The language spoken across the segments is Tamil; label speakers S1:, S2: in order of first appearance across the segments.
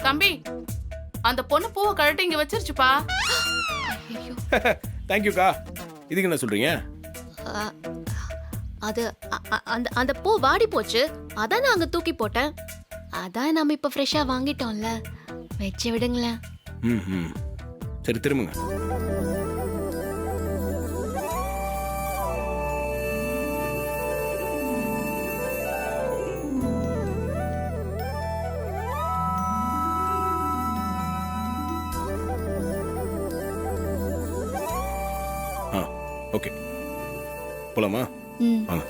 S1: தம்பி, அந்த பொண்ணு பூவை கழட்டி இங்க வச்சிருச்சுப்பா.
S2: ஐயோ,
S3: தேங்க்யூக்கா. இதுக்கு என்ன சொல்றீங்க?
S2: அது அந்த அந்த பூ வாடி போச்சு, அதான் நான் அங்க தூக்கி போட்டேன். அதான் நாம இப்ப ஃப்ரெஷ்ஷா வாங்கிட்டோம்ல, வச்சு விடுங்களேன்.
S3: ம். சரி, திரும்புங்க. ஓகே, போலாமா? வாங்க.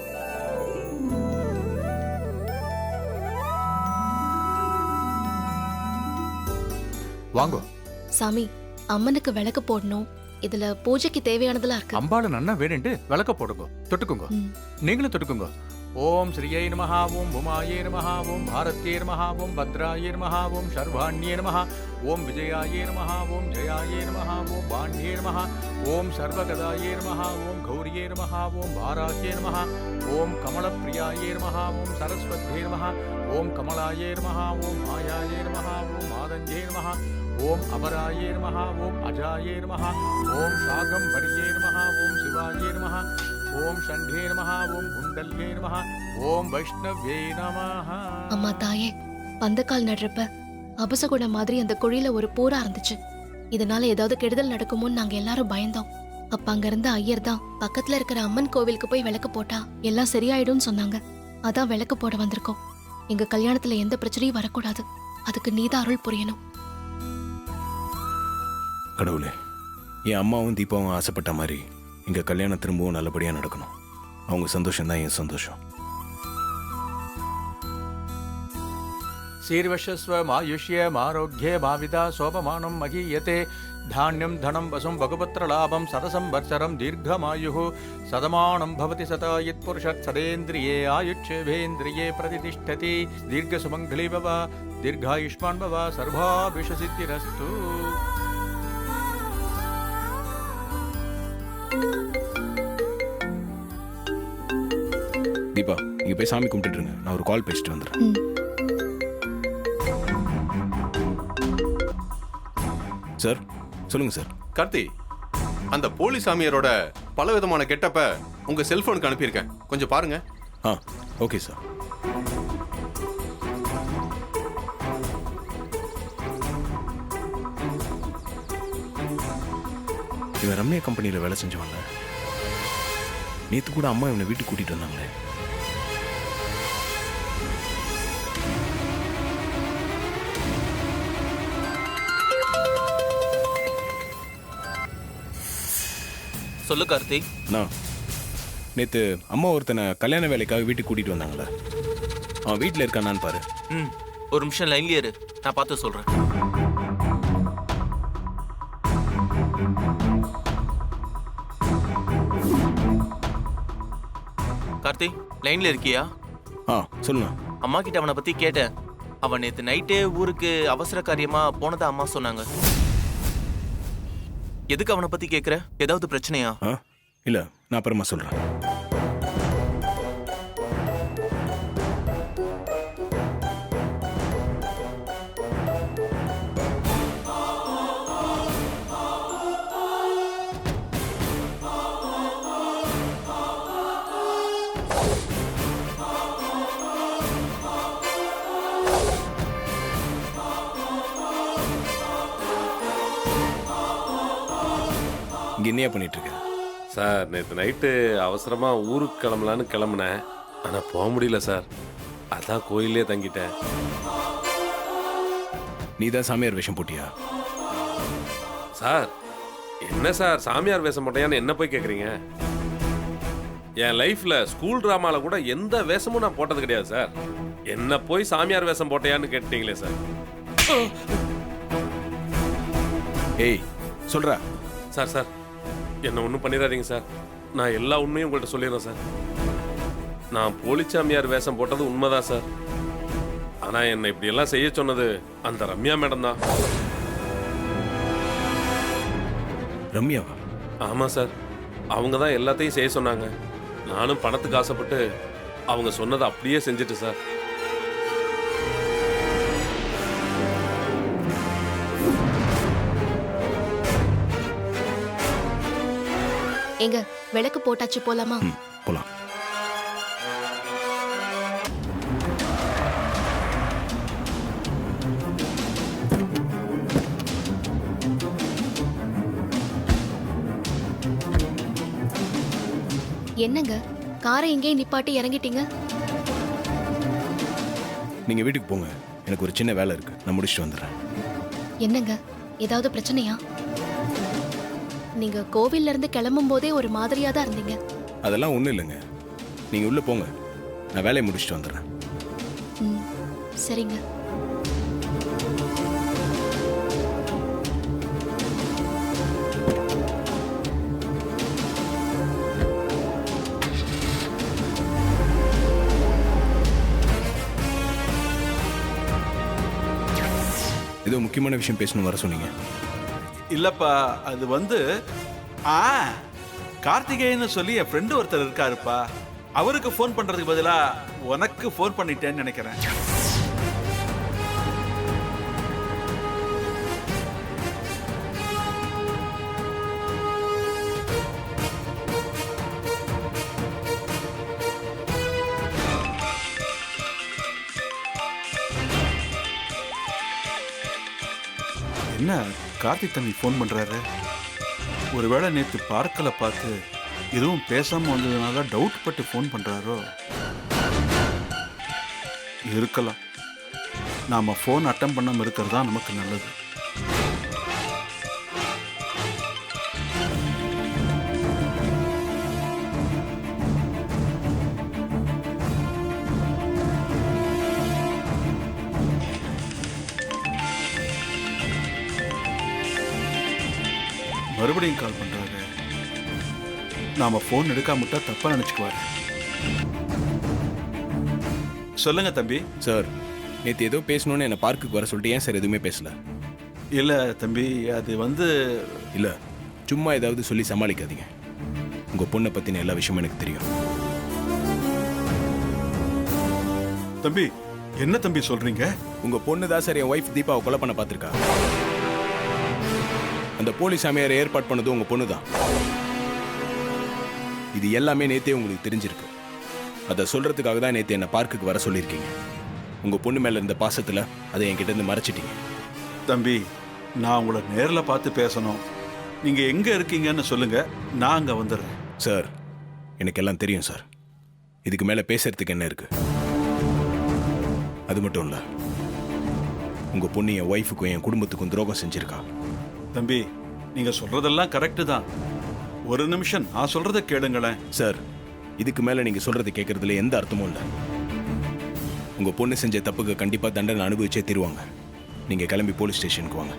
S4: வாங்கோ
S2: சாமி, அம்மனுக்கு விளக்கு போடணும். இதுல பூஜைக்கு தேவையானதெல்லாம் இருக்கு.
S4: அம்பாளு நன்னா வேணுண்டு விளக்க போடுங்க, தொட்டுக்குங்க. நீங்களும் தொட்டுக்குங்க. ஓம் ஸ்ரீயை நமஹ, ஓம் உமாயே நமஹ, ஓம் பாரத்யே நமஹ, ஓம் பத்ராயே நமஹ, ஓம் சர்வாண்யே நமஹ, ஓம் விஜயாயே நமஹ, ஓம் ஜெயாயே நமஹ, ஓம் பாண்யே நமஹ, ஓம் சர்வகதாயே நமஹ, ஓம் கௌரியே நமஹ, ஓம் வாராஹ்யே நமஹ, ஓம் கமலப்பிரியாயே நமஹ, ஓம் சரஸ்வத்யே நமஹ, ஓம் கமலாயே நமஹ, ஓம் மாயாயே நமஹ, ஓம் மாதஞ்சே நமஹ, ஓம் அபராயே நமஹ, ஓம் அஜாயே நமஹ, ஓம் சாகம்பரியே நமஹ, ஓம் சிவாயே நமஹ, ஓம் சண்டே நமஹ, ஓம் குண்டல்யே நமஹ, ஓம் வைஷ்ணவ்யே நமஹ.
S2: அம்மா தாயே, பந்தக்கால் நடுறப்ப அபசகுணம் மாதிரி அந்த குழியில ஒரு பூரா இருந்துச்சு. இதனால ஏதாவது கெடுதல் நடக்குமோன்னு நாங்க எல்லாரும் பயந்தோம். அப்ப அங்க இருந்த ஐயர் தான் பக்கத்துல இருக்கிற அம்மன் கோவிலுக்கு போய் விளக்கு போட்டா எல்லாம் சரியாயிடும்னு சொன்னாங்க. அதான் விளக்கு போட வந்திருக்கோம். எங்க கல்யாணத்துல எந்த பிரச்சனையும் வரக்கூடாது. அதுக்கு நீதான் அருள் புரியணும்.
S3: கடவுளே, என் அம்மாவும் தீபாவும் ஆசைப்பட்ட மாதிரி எங்க கல்யாணம் திரும்பவும் நல்லபடியா நடக்கணும். அவங்க சந்தோஷம் தான் என் சந்தோஷம்.
S4: शीर्वशस्वमायुष्यमारोग्ये भाविदा सोपमानं महीयते धान्यं धनं वसुं भगवत्रलाभं सतसंवत्सरं दीर्घमायुः सदमानं भवति सता यत्पुरुषः सदेन्द्रिये आयुष्येवेन्द्रिये प्रतिष्ठति दीर्घसुमङ्गली भव दीर्घायुष्मान् भव सर्वाभिषसिद्धिरस्तु.
S3: தீபா, நீங்க போய் சாமி கும்பிட்டுட்டு இருங்க. நான் ஒரு கால் பேசிட்டு வந்துடுறேன். சார், சொல்லுங்க சார்.
S5: கார்த்தி, அந்த போலி சாமியாரோட பல விதமான கெட்டப்ப உங்க செல்போனுக்கு அனுப்பியிருக்கேன், கொஞ்சம் பாருங்க.
S3: Okay sir. இவன் ரம்யா கம்பெனியில் வேலை செஞ்சவங்க. நேற்று கூட அம்மா இவனை வீட்டுக்கு கூட்டிட்டு வந்தாங்களே.
S6: சொல்லு கார்த்திக்.
S3: நான் நேற்று அம்மா ஒருத்தனை கல்யாண வேலைக்காக வீட்டுக்கு கூட்டிட்டு வந்தாங்களே, அவன் வீட்டில் இருக்கானான்னு பாரு.
S6: ஒரு நிமிஷம் லைன்லயே இரு, நான் பார்த்து சொல்றேன். கார்த்திக், லைன்ல இருக்கியா?
S3: சொல்லுங்க.
S6: அம்மா கிட்ட அவனை பத்தி கேட்டேன். அவன் நேத்து நைட்டே ஊருக்கு அவசர காரியமா போனதா அம்மா சொன்னாங்க. எதுக்கு அவனை பத்தி கேக்குற? ஏதாவது பிரச்சனையா?
S3: இல்ல, நான் அப்புறமா சொல்றேன். இங்க என்னையா பண்ணிட்டு இருக்க?
S7: சார், நேற்று நைட்டு அவசரமாக ஊருக்கு கிளம்பலான்னு கிளம்புனேன். ஆனால் போக முடியல சார். அதான் கோயிலே தங்கிட்டேன்.
S3: நீ தான் சாமியார் வேஷம் போட்டியா?
S7: சார், என்ன சார் சாமியார் வேஷம் போட்டையான்னு என்ன போய் கேட்குறீங்க? என் லைஃப்பில் ஸ்கூல் ட்ராமாவில் கூட எந்த வேஷமும் நான் போட்டது கிடையாது சார். என்ன போய் சாமியார் வேஷம் போட்டையான்னு கேட்டீங்களே சார்.
S3: ஏய், சொல்றா.
S7: சார் சார், என்ன ஒன்றும் பண்ணிடாதீங்க சார். நான் எல்லா உண்மையும் உங்கள்கிட்ட சொல்லிடுறேன் சார். நான் போலிச்சாமியார் வேஷம் போட்டது உண்மைதான் சார். ஆனால் என்னை இப்படியெல்லாம் செய்ய சொன்னது அந்த ரம்யா மேடம் தான்.
S3: ரம்யாவா?
S7: ஆமாம் சார், அவங்க தான் எல்லாத்தையும் செய்ய சொன்னாங்க. நானும் பணத்துக்கு ஆசைப்பட்டு அவங்க சொன்னதை அப்படியே செஞ்சுட்டு சார்.
S2: எங்க விளக்கு போட்டாச்சு, போலாமா?
S3: ம் போலாம்.
S2: என்னங்க காரை எங்கேயும் நிப்பாட்டி இறங்கிட்டீங்க?
S3: நீங்க வீட்டுக்கு போங்க, எனக்கு ஒரு சின்ன வேலை இருக்கு, நான் முடிச்சுட்டு வந்துடுறேன்.
S2: என்னங்க ஏதாவது பிரச்சனையா? நீங்க கோவில்ல இருந்து கிளம்பும் போதே ஒரு மாதிரியா தான் இருந்தீங்க.
S3: அதெல்லாம் ஒன்றும் இல்லைங்க, நீங்க உள்ள போங்க, நான் வேலையை முடிச்சுட்டு வந்துடுறேன்.
S2: ம், சரிங்க.
S3: ஏதோ முக்கியமான விஷயம் பேசணும் வர சொன்னீங்க.
S8: இல்லப்பா, அது வந்து கார்த்திகேயன்னு சொல்லி என் ஃப்ரெண்டு ஒருத்தர் இருக்காருப்பா. அவருக்கு ஃபோன் பண்றதுக்கு பதிலா உனக்கு ஃபோன் பண்ணிட்டேன்னு நினைக்கிறேன். என்ன கார்த்திக் தம்பி ஃபோன் பண்றாரு? ஒருவேளை நேற்று பார்க்கல பார்த்து எதுவும் பேசாம வந்ததுனால டவுட் பட்டு ஃபோன் பண்றாரோ? இருக்கலாம். நாம ஃபோன் அட்டன் பண்ணாம இருக்கிறது தான் நமக்கு நல்லது. மறுபடியும் கால் பண்றாரு. நாம ஃபோன் எடுக்காம விட்டா தப்பா நினைச்சுக்குவாரு. சொல்லுங்க தம்பி.
S3: சார், நேற்று ஏதோ பேசணும்னு என்னை பார்க்குக்கு வர சொல்லிட்டு ஏன் சார் எதுவுமே பேசல?
S8: இல்ல தம்பி, அது வந்து
S3: இல்லை, சும்மா ஏதாவது சொல்லி சமாளிக்காதீங்க. உங்கள் பொண்ணை பற்றின எல்லா விஷயமும் எனக்கு தெரியும்.
S8: தம்பி, என்ன தம்பி சொல்றீங்க?
S3: உங்கள் பொண்ணு தான் சார் என் ஒய்ஃப் தீபாவை கொலை பண்ண பார்த்துருக்கா. அந்த போலீஸ் சாமியாரை ஏற்பாடு பண்ணதும் உங்கள் பொண்ணு தான். இது எல்லாமே நேத்தே உங்களுக்கு தெரிஞ்சிருக்கு. அதை சொல்றதுக்காக தான் நேற்று என்னை பார்க்குக்கு வர சொல்லியிருக்கீங்க. உங்கள் பொண்ணு மேலே இருந்த பாசத்தில் அதை என்கிட்ட இருந்து மறைச்சிட்டீங்க.
S8: தம்பி, நான் உங்களை நேரில் பார்த்து பேசணும். நீங்க எங்க இருக்கீங்கன்னு சொல்லுங்க, நான் அங்க வந்துடுறேன்.
S3: சார், எனக்கு எல்லாம் தெரியும் சார். இதுக்கு மேலே பேசுறதுக்கு என்ன இருக்கு? அது மட்டும் இல்லை, உங்கள் பொண்ணு என் ஒய்ஃபுக்கும் என் குடும்பத்துக்கும் துரோகம் செஞ்சிருக்கா.
S8: தம்பி, நீங்க சொல்றதெல்லாம் கரெக்டு தான். ஒரு நிமிஷம் நான் சொல்றதை கேளுங்களேன்.
S3: சார், இதுக்கு மேலே நீங்கள் சொல்றது கேட்கறதுல எந்த அர்த்தமும் இல்லை. உங்கள் பொண்ணு செஞ்ச தப்புக்கு கண்டிப்பாக தண்டனை அனுபவிச்சே தருவாங்க. நீங்கள் கிளம்பி போலீஸ் ஸ்டேஷனுக்கு வாங்க.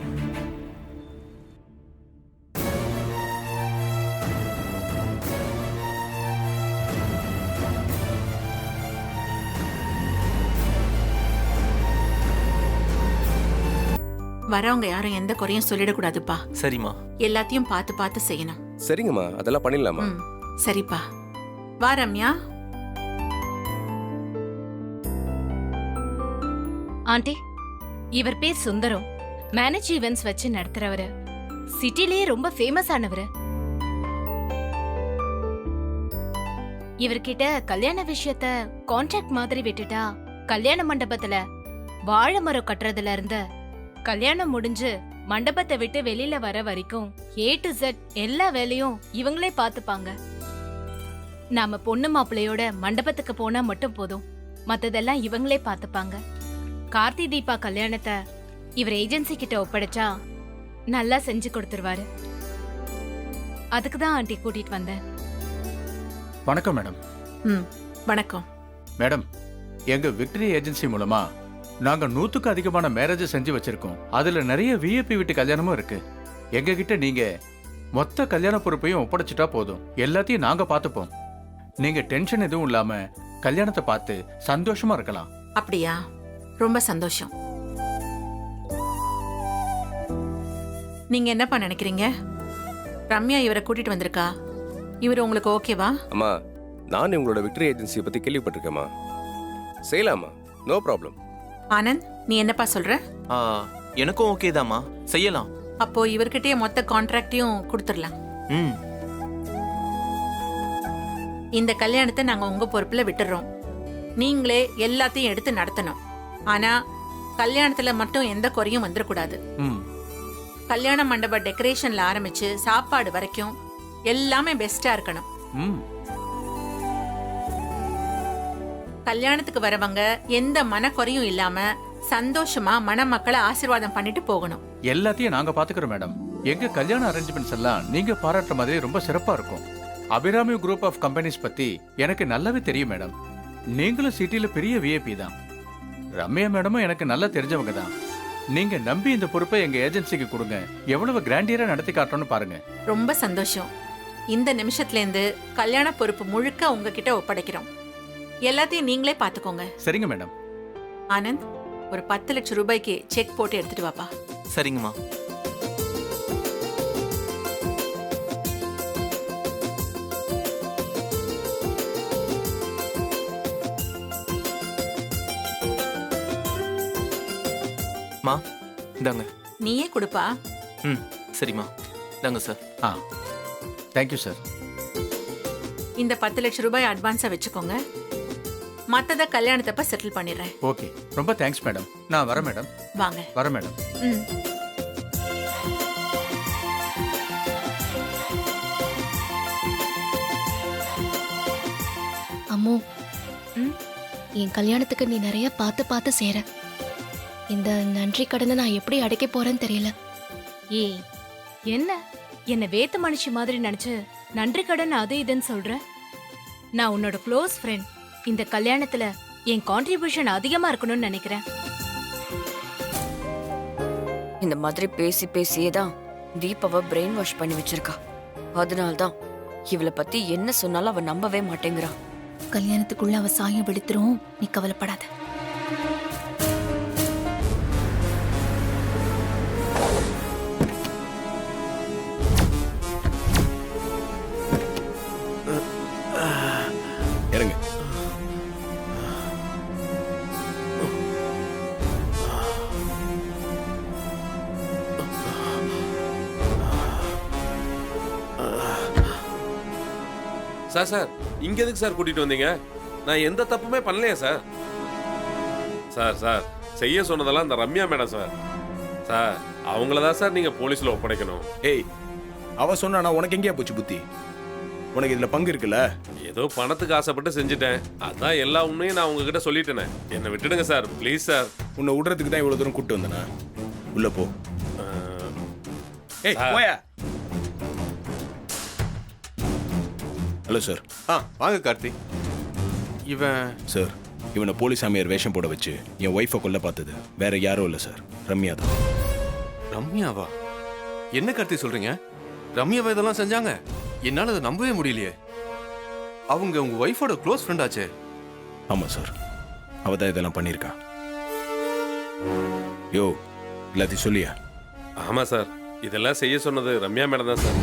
S9: வரவங்க யாரும் எந்த குறையும் சொல்லிடக்கூடாதுப்பா.
S6: சரிம்மா.
S9: எல்லாத்தையும் பார்த்து பார்த்து செய்யணும்.
S10: சரிங்கம்மா, அதெல்லாம் பண்ணிடலாமா?
S9: ம், சரிப்பா. வா ரம்யா.
S11: ஆண்டி, இவர் பேர் சுந்தரம். மேனேஜ் ஈவென்ட்ஸ் வச்சு நடத்துறவரு. சிட்டிலேயே ரொம்ப ஃபேமஸ் ஆனவரு. இவர்கிட்ட கல்யாண விஷயத்த கான்ட்ராக்ட் மாதிரி விட்டுட்டா கல்யாண மண்டபத்துல வாழை மரம் கட்டுறதுல இருந்து கல்யாணம் முடிஞ்சு மண்டபத்தை விட்டு வெளியில வர வரைக்கும் A to Z எல்லா வேலையும் இவங்களே பாத்துப்பாங்க. நாம பொண்ணு மாப்பிள்ளையோட மண்டபத்துக்கு போனா மட்டும் போதும், மத்ததெல்லாம் இவங்களே பாத்துப்பாங்க. கார்த்தி தீபா கல்யாணத்தை இவர் ஏஜென்சி கிட்ட ஒப்படைச்சா நல்லா செஞ்சு கொடுத்துருவாரு. அதுக்கு தான் ஆண்டி கூட்டிட்டு வந்தேன்.
S4: வணக்கம் மேடம்.
S9: ம், வணக்கம்
S4: மேடம், எங்க விக்டரி ஏஜென்சி மூலமா நாங்க 100க்கு அதிகமான மேரேஜ் செஞ்சு வச்சிருக்கோம். அதுல நிறைய VIP வீட்டு கல்யாணமும் இருக்கு. எங்க கிட்ட நீங்க மொத்த கல்யாண பொறுப்பையும் ஒப்படைச்சிட்டா போதும், எல்லாத்தையும் நாங்க பார்த்துப்போம். நீங்க டென்ஷன் எதுவும் இல்லாம கல்யாணத்தை பார்த்து சந்தோஷமா இருக்கலாம்.
S9: அப்படியா? ரொம்ப சந்தோஷம். நீங்க என்னப்பா நினைக்கிறீங்க? ரம்யா இவரை கூட்டிட்டு வந்திருக்கா. இவர் உங்களுக்கு ஓகேவா?
S10: அம்மா, நான் உங்களோட விக்டரி ஏஜென்சியை பற்றி கேள்விப்பட்டிருக்கேம்மா. செய்யலாமா, நோ ப்ராப்ளம்.
S9: ஆனந்த், நீ என்னப்பா சொல்ற?
S6: எனக்கும் ஓகே தாம்மா, செய்யலாம்.
S9: அப்போ இவர்கிட்டயே மொத்த கான்ட்ராக்டையும் கொடுத்துடலாம்.
S6: ம்
S9: இந்த கல்யாணத்தை நாங்க உங்க பொறுப்புல விட்டுறோம். நீங்களே எல்லாத்தையும் எடுத்து நடத்தணும். ஆனா கல்யாணத்துல மட்டும் எந்த குறையும் வந்துடக்கூடாது.
S4: ம்
S9: கல்யாண மண்டப டெக்கரேஷன்ல ஆரம்பிச்சு சாப்பாடு வரைக்கும் எல்லாமே பெஸ்டா இருக்கணும்.
S4: ம்
S9: கல்யாணத்துக்கு வரவங்க எந்த மனக்குறையும் இல்லாம சந்தோஷமா மணமக்களை ஆசீர்வாதம் பண்ணிட்டு போகணும்.
S4: எல்லாத்தையும் நாங்க பாத்துக்கிறோம் மேடம். எங்க கல்யாண அரேஞ்ச்மெண்ட்ஸ் எல்லாம் நீங்க பாராட்டுற மாதிரி ரொம்ப சிறப்பா இருக்கும். அபிராமி குரூப் ஆஃப் கம்பெனிஸ் பத்தி எனக்கு நல்லாவே தெரியும் மேடம். நீங்களும் சிட்டில பெரிய விஐபி தான். ரம்யா மேடமும் எனக்கு நல்லா தெரிஞ்சவங்க தான். நீங்க நம்பி இந்த பொறுப்பை எங்க ஏஜென்சிக்கு கொடுங்க. எவ்வளவு கிராண்டியரா நடத்தி காட்டணும்னு பாருங்க.
S9: ரொம்ப சந்தோஷம். இந்த நிமிஷத்துல இருந்து கல்யாண பொறுப்பு முழுக்க உங்ககிட்ட ஒப்படைக்கிறோம். எல்லாத்தையும் நீங்களே பாத்துக்கோங்க.
S4: சரிங்க மேடம்.
S9: ஆனந்த், ஒரு 10 லட்சம் ரூபாய்க்கு செக் போட்டு எடுத்துட்டு வாப்பா.
S6: சரிங்கம்மா. மா இந்தாங்க.
S9: நீயே கொடுப்பா.
S6: ம் சரிம்மா. இந்தாங்க சார்.
S4: ஆ தேங்க்யூ சார்.
S9: இந்த 10 லட்சம் ரூபாய் அட்வான்ஸா வச்சுக்கோங்க. மத்தத கல்யாணத்தப்ப செட்டில் பண்ணிடுறேன்.
S4: ஓகே, ரொம்ப தேங்க்ஸ் மேடம். நான் வரேன் மேடம்.
S9: வாங்க.
S4: வரேன் மேடம்.
S9: ம்.
S2: அம்மோ,
S9: ம்?
S2: என் கல்யாணத்துக்கு நீ நிறைய பார்த்து பார்த்து சேர. இந்த நன்றி கடனை நான் எப்படி அடைக்க போறேன்னு தெரியல.
S11: ஏய், என்ன வேத்து மனுஷி மாதிரி நினைச்சு நன்றி கடன் அது இதுன்னு சொல்ற? நான் உன்னோட க்ளோஸ் ஃப்ரெண்ட். இந்த கல்யாணத்துல என் கான்ட்ரிபியூஷன் அதிகமா இருக்கணும்னு நினைக்கிறேன்.
S12: இந்த மாதிரி பேசி பேசியே தான் தீபாவை பிரெயின் வாஷ் பண்ணி வச்சிருக்கா. அதனால்தான் இவளை பத்தி என்ன சொன்னாலும் அவ நம்பவே மாட்டேங்கிறா.
S2: கல்யாணத்துக்குள்ள அவ சாயம் வெளுத்துரும், நீ கவலைப்படாத.
S3: இறங்க.
S7: சார் இங்க எதுக்கு சார் கூட்டிட்டு வந்தீங்க? நான் எந்த தப்புமே பண்ணலையா சார்? சார் செய்ய சொன்னதெல்லாம் இந்த ரம்யா மேடம் சார். அவங்களதான் சார் நீங்க போலீஸ்ல ஒப்படைக்கணும்.
S3: ஏய், அவ சொன்னா உனக்கு எங்கேயா போச்சு புத்தி? உனக்கு இதுல பங்கு இருக்குல்ல?
S7: ஏதோ பணத்துக்கு ஆசைப்பட்டு செஞ்சுட்டேன். அதான் எல்லா உண்மையும் நான் உங்ககிட்ட சொல்லிட்டேனே. என்னை விட்டுடுங்க சார், ப்ளீஸ் சார்.
S3: உன்னை விடுறதுக்கு தான் இவ்வளவு தூரம் கூட்டு வந்தனா? உள்ள போ. ஏய் போயா. Hello sir.
S5: வாங்க கார்த்தி.
S4: இவன்
S3: சார், இவனை போலீஸ் சாமியார் வேஷம் போட வச்சு என் ஒய்ஃபை கொல்ல பார்த்தது வேற யாரும் இல்லை சார், ரம்யா தான்.
S5: ரம்யாவா? என்ன கார்த்தி சொல்றீங்க? ரம்யாவா இதெல்லாம் செஞ்சாங்க? என்னால அதை நம்பவே முடியலையே. அவங்க உங்க ஒய்ஃபோட க்ளோஸ் ஃப்ரெண்ட் ஆச்சே.
S3: ஆமா சார், அவ தான் இதெல்லாம் பண்ணியிருக்கா. யோ, எல்லாத்தையும் சொல்லியா?
S7: ஆமா சார், இதெல்லாம் செய்ய சொன்னது ரம்யா மேடம் தான் சார்.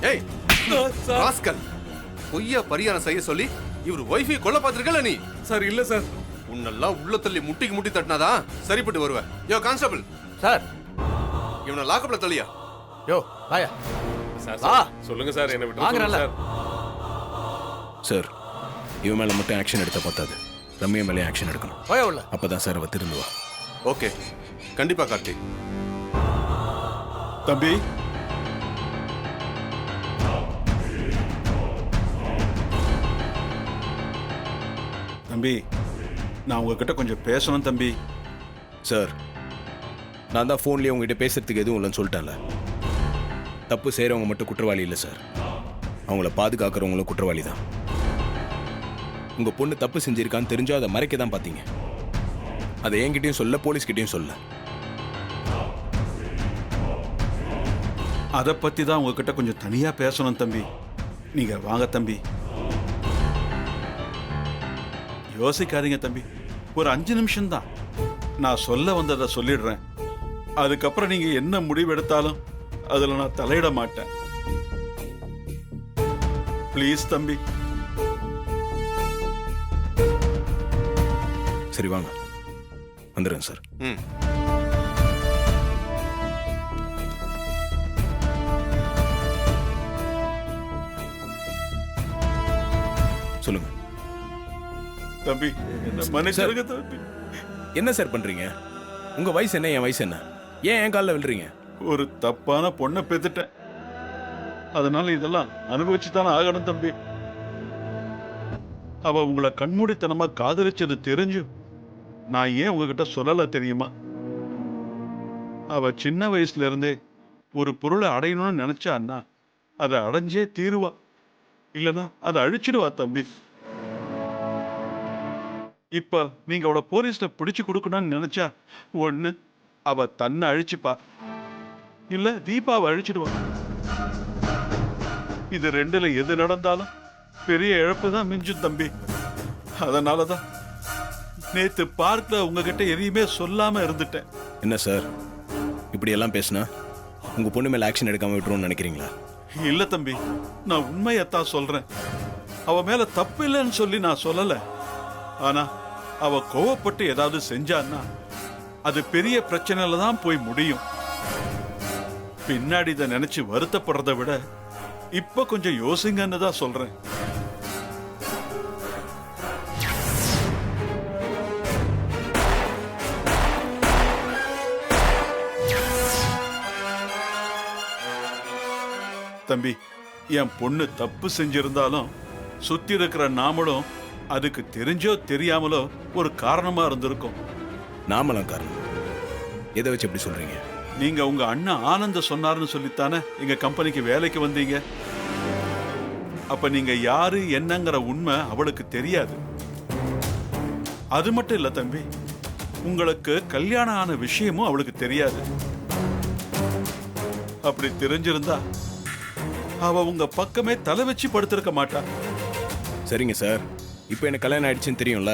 S5: ஏய் ராஸ்கல், பொய்யா பரியாரம் செய்ய சொல்லி இவர் ஒய்ஃபை கொல்ல பார்த்திருக்கல நீ?
S7: சார் இல்ல சார்.
S5: உன்னெல்லாம் உள்ள தள்ளி முட்டிக்கு முட்டி தட்டினாதான் சரிப்பட்டு வருவேன். யோ கான்ஸ்டபிள்
S4: சார்,
S5: இவனை லாக்கப்ல தள்ளியா?
S4: யோ வாயா.
S7: சார் சொல்லுங்க சார், என்ன விட்டு சார்.
S3: சார், இவன் மேல மட்டும் ஆக்ஷன் எடுத்த பார்த்தாது, ரம்யா மேலே ஆக்ஷன் எடுக்கணும்.
S4: போயா உள்ள.
S3: அப்பதான் சார் அவ திருந்துவா.
S5: ஓகே, கண்டிப்பா கார்த்தி.
S8: தம்பி, தம்பி, நான் உங்ககிட்ட கொஞ்சம் பேசணும் தம்பி.
S3: சார், நான் தான் ஃபோன்லேயே உங்ககிட்ட பேசுறதுக்கு எதுவும் இல்லைன்னு சொல்லிட்டேன்ல. தப்பு செய்கிறவங்க மட்டும் குற்றவாளி இல்லை சார், அவங்கள பாதுகாக்கிறவங்களும் குற்றவாளி தான். உங்கள் பொண்ணு தப்பு செஞ்சிருக்கான்னு தெரிஞ்சோ அதை மறைக்க தான் பார்த்தீங்க. அதை என்கிட்டையும் சொல்ல, போலீஸ்கிட்டையும் சொல்ல.
S8: அதை பற்றி தான் உங்ககிட்ட கொஞ்சம் தனியாக பேசணும் தம்பி. நீங்கள் வாங்க தம்பி. யோசிக்காதீங்க தம்பி, ஒரு 5 நிமிஷம்தான். நான் சொல்ல வந்ததை சொல்லிடுறேன். அதுக்கப்புறம் நீங்கள் என்ன முடிவு எடுத்தாலும் அதில் நான் தலையிட மாட்டேன். ப்ளீஸ் தம்பி.
S3: சரி வாங்க, வந்துடுறேன் சார்.
S5: ம்.
S3: சொல்லுங்க
S8: தம்பி, என்ன மன்னிச்சிருங்க தம்பி.
S3: என்ன சார் பண்றீங்க? உங்க வயசு என்ன, என் வயசு என்ன? ஏன் என் காலில் விழுறீங்க?
S8: ஒரு தப்பான பொண்ணை பெத்துட்டேன், அதனால இதெல்லாம் அனுபவிச்சு தானே ஆகணும் தம்பி. அவ உங்களை கண்மூடித்தனமா காதலிச்சது தெரிஞ்சு நான் ஏன் உங்ககிட்ட சொல்லல தெரியுமா? அவ சின்ன வயசுல இருந்தே ஒரு பொருளை அடையணும்னு நினைச்சான்னா அதை அடைஞ்சே தீருவா, இல்லைன்னா அதை அழிச்சிடுவா தம்பி. இப்ப நீங்க அவளை போலீஸ்ல பிடிச்சு கொடுக்கணும்னு நினைச்சா ஒண்ணு அவ தன்னை அழிச்சுப்பா, இல்ல தீபாவை அழிச்சிடுவா. இது ரெண்டுல எது நடந்தாலும் பெரிய இழப்பு தான் மிஞ்சும் தம்பி. அதனாலதான் நேத்து பார்க்ல உங்ககிட்ட எதையுமே சொல்லாம இருந்துட்டேன்.
S3: என்ன சார் இப்படி எல்லாம் பேசினா உங்க பொண்ணு மேல ஆக்ஷன் எடுக்காம விட்டுருவோம்னு நினைக்கிறீங்களா?
S8: இல்ல தம்பி, நான் உண்மையத்தான் சொல்றேன். அவ மேல தப்பு இல்லைன்னு சொல்லி நான் சொல்லல. ஆனா அவ கோவப்பட்டு ஏதாவது செஞ்சான்னா அது பெரிய பிரச்சனையில தான் போய் முடியும். பின்னாடி இதை நினைச்சு வருத்தப்படுறதை விட இப்ப கொஞ்சம் யோசிங்கன்னு தான் சொல்றேன். தம்பி, என் பொண்ணு தப்பு செஞ்சிருந்தாலும் சுத்தி இருக்கிற நாமளும் அதுக்கு தெரிஞ்சோ தெரியாமலோ ஒரு காரணமா இருந்திருக்கும்.
S3: நாமலாம் காரணம்? எதை வச்சு எப்படி சொல்றீங்க?
S8: நீங்க உங்க அண்ணன் ஆனந்த சொன்னார்னு சொல்லித்தானே எங்க கம்பெனிக்கு வேலைக்கு வந்தீங்க. அப்ப நீங்க யாரு என்னங்கிற உண்மை அவளுக்கு தெரியாது. அது மட்டும் இல்ல தம்பி, உங்களுக்கு கல்யாணம் ஆன விஷயமும் அவளுக்கு தெரியாது. அப்படி தெரிஞ்சிருந்தா அவ உங்க பக்கமே தலை வச்சு படுத்திருக்க மாட்டா.
S3: சரிங்க சார், இப்போ எனக்கு கல்யாணம் ஆயிடுச்சுன்னு தெரியும்ல,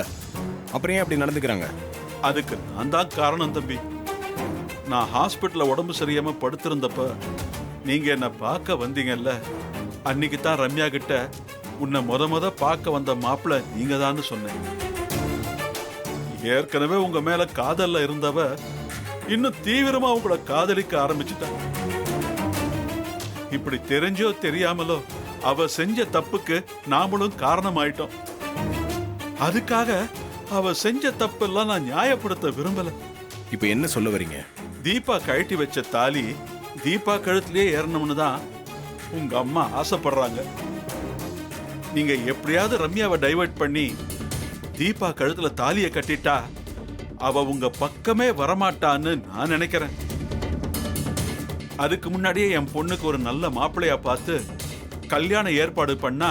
S3: அப்புறம் ஏன் அப்படி நடந்துக்கிறாங்க?
S8: அதுக்கு நான் தான் காரணம் தம்பி. நான் ஹாஸ்பிட்டல்ல உடம்பு சரியாம படுத்திருந்தப்ப நீங்க என்ன பார்க்க வந்தீங்கல்ல, அன்னைக்கு தான் ரம்யா கிட்ட உன்னை முத பார்க்க வந்த மாப்பிள்ள நீங்க தான் சொன்னேன். ஏற்கனவே உங்க மேல காதல்ல இருந்தவ இன்னும் தீவிரமா உங்களை காதலிக்க ஆரம்பிச்சுட்டாங்க. இப்படி தெரிஞ்சோ தெரியாமலோ அவ செஞ்ச தப்புக்கு நாமளும் காரணமாயிட்டோம். அதுக்காக அவ செஞ்ச தப்பெல்லாம் நான் நியாயப்படுத்த விரும்பல.
S3: இப்ப என்ன சொல்ல வரீங்க?
S8: தீபா கழட்டி வச்ச தாலி தீபா கழுத்திலே ஏறணும்னு தான் உங்க அம்மா ஆசைப்படுறாங்க. நீங்க எப்படியாவது ரம்யாவை டைவர்ட் பண்ணி தீபா கழுத்துல தாலியை கட்டிட்டா அவ உங்க பக்கமே வரமாட்டான்னு நான் நினைக்கிறேன். அதுக்கு முன்னாடியே என் பொண்ணுக்கு ஒரு நல்ல மாப்பிள்ளையா பார்த்து கல்யாண ஏற்பாடு பண்ணா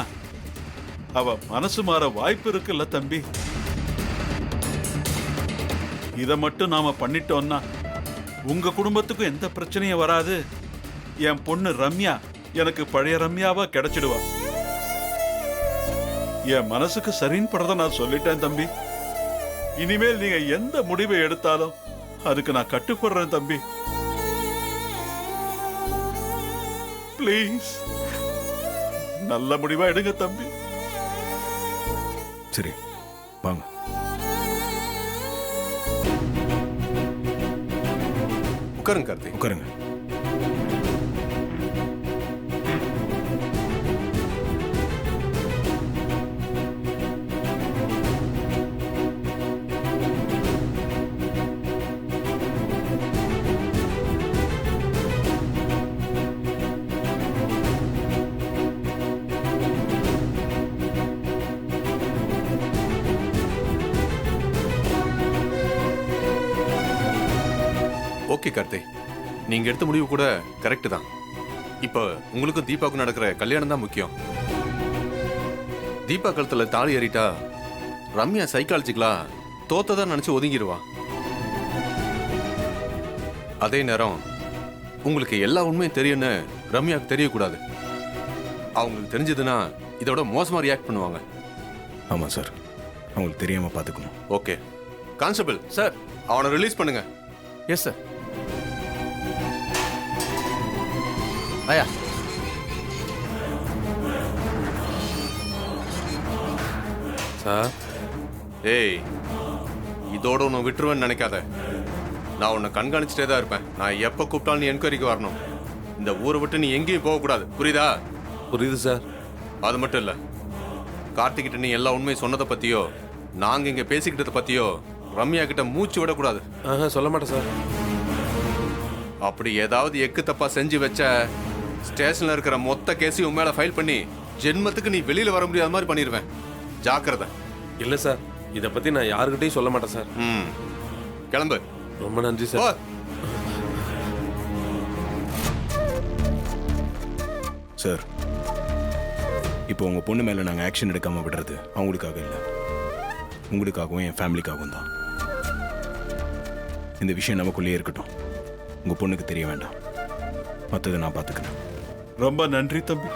S8: அவ மனசு மாற வாய்ப்பு இருக்குல்ல தம்பி. இத மட்டும் நாம பண்ணிட்டோம்னா உங்க குடும்பத்துக்கும் எந்த பிரச்சனையும் வராது. என் பொண்ணு ரம்யா எனக்கு பழைய ரம்யாவா கிடைச்சிடுவா. என் மனசுக்கு சரின்னு படுறத நான் சொல்லிட்டேன் தம்பி. இனிமேல் நீங்க எந்த முடிவை எடுத்தாலும் அதுக்கு நான் கட்டுப்படுறேன் தம்பி. ப்ளீஸ் நல்ல முடிவா எடுங்க தம்பி.
S3: சரி வாங்க.
S5: உட்காருங்க கார்த்தி,
S3: உட்காருங்க.
S5: ஓகே கார்த்தி, நீங்க எடுத்த முடிவு கூட கரெக்ட் தான். இப்போ உங்களுக்கும் தீபாவுக்கும் நடக்கிற கல்யாணம் தான் முக்கியம். தீபா கழுத்துல தாலி ஏறிட்டா ரம்யா சைக்காலஜிக்கலா தோத்ததான் நினைச்சு ஒதுங்கிடுவா. அதே நேரம் உங்களுக்கு எல்லா உண்மையும் தெரியும்னு ரம்யாவுக்கு தெரியக்கூடாது. அவங்களுக்கு தெரிஞ்சதுன்னா இதோட மோசமா ரியாக்ட் பண்ணுவாங்க.
S3: ஆமா சார், அவங்களுக்கு தெரியாம பாத்துக்கணும்.
S5: ஓகே கான்ஸ்டபிள் சார், அவனை ரிலீஸ் பண்ணுங்க.
S4: Yes sir. ஐயா
S7: சார்
S5: ஏய் இதோட உன்னை விட்டுருவேன்னு நினைக்காத. நான் உன்னை கண்காணிச்சுட்டே தான் இருப்பேன். நான் எப்போ கூப்பிட்டாலும் நீ என்கொயரிக்கு வரணும். இந்த ஊரை விட்டு நீ எங்கேயும் போகக்கூடாது, புரியுதா?
S7: புரியுது சார்.
S5: அது மட்டும் இல்லை, கார்த்திகிட்ட நீ எல்லா உண்மையை சொன்னதை பற்றியோ நாங்கள் இங்கே பேசிக்கிட்டதை பற்றியோ ரம்யா கிட்ட மூச்சு விடக்கூடாது.
S7: சொல்ல மாட்டேன் சார்.
S5: அப்படி ஏதாவது எக்கு தப்பா செஞ்சு வச்ச ஸ்டேஷன்ல இருக்கிற மொத்த கேஸையும் உன் மேல ஃபைல் பண்ணி ஜென்மத்துக்கு நீ வெளியில வர முடியாத மாதிரி பண்ணிடுவேன். ஜாக்கிரதை.
S7: இல்லை சார், இதை பற்றி நான் யாருக்கிட்டையும் சொல்ல மாட்டேன் சார்.
S5: கிளம்பு.
S7: ரொம்ப நன்றி சார்.
S3: சார், இப்போ உங்க பொண்ணு மேல நாங்க ஆக்ஷன் எடுக்காம விடுறது அவங்களுக்காக இல்லை, உங்களுக்காகவும் என் ஃபேமிலிக்காகவும் தான். இந்த விஷயம் நமக்குள்ளேயே இருக்கட்டும், உங்க பொண்ணுக்கு தெரிய வேண்டாம். மற்றதை நான் பார்த்துக்கிறேன்.
S8: ரொம்ப நன்றி தம்பி.